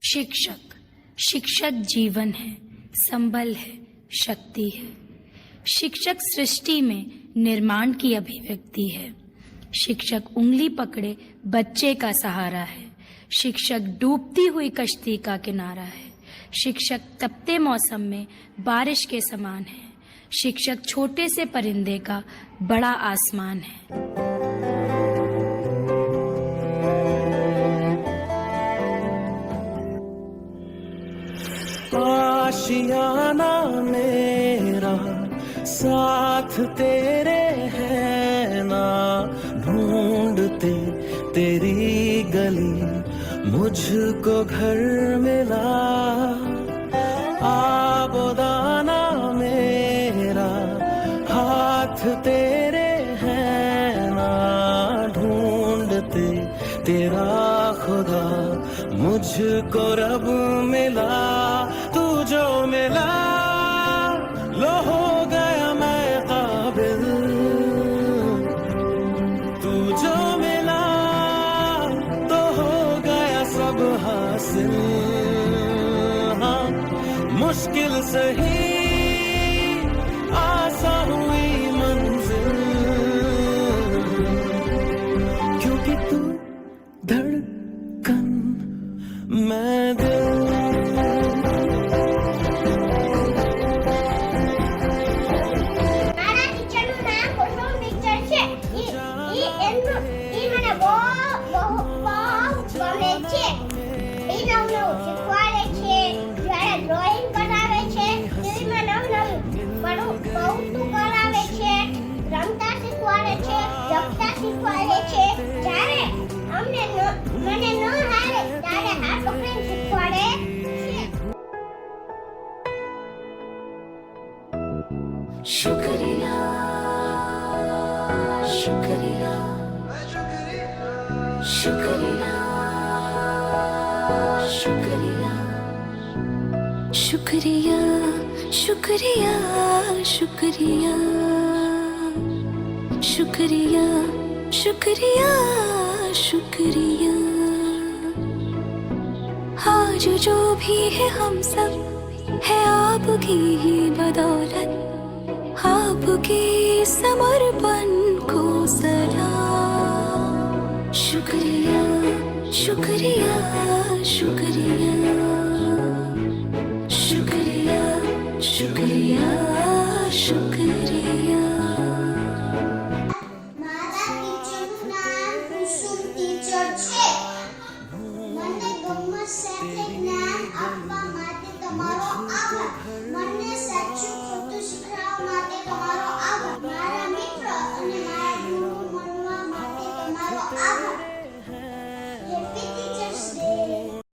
शिक्षक शिक्षक जीवन है, संबल है, शक्ति है। शिक्षक सृष्टि में निर्माण की अभिव्यक्ति है। शिक्षक उंगली पकड़े बच्चे का सहारा है। शिक्षक डूबती हुई कश्ती का किनारा है। शिक्षक तपते मौसम में बारिश के समान है। शिक्षक छोटे से परिंदे का बड़ा आसमान है। आशियाना मेरा साथ तेरे है ना, ढूंढते तेरी गली मुझको घर मिला। आबोदाना मेरा हाथ तेरे है ना, ढूंढते तेरा खुदा मुझको रब मिला। तू जो मिला लो हो गया मैं काबिल, तू जो मिला तो हो गया सब हासिल। हाँ मुश्किल सही आसान हुई मंजिल, क्योंकि तू धड़कन मैं दिल। शुक्रिया शुक्रिया शुक्रिया शुक्रिया शुक्रिया शुक्रिया शुक्रिया शुक्रिया शुक्रिया शुक्रिया। आज जो भी है हम सब है आपकी ही बदौलत, आपके समर्पण को सलाम। शुक्रिया शुक्रिया शुक्रिया शुक्रिया शुक्रिया शुक्रिया। મારા ટીચરનું નામ કુસુમ ટીચર છે. મને ગમ્મત સાથે જ્ઞાન આપવા માટે તમારો આભાર. મને સાચું ખોટું શીખવવા માટે તમારો આભાર. મારા મિત્ર અને મારા ગુરુ બનવા માટે તમારો આભાર.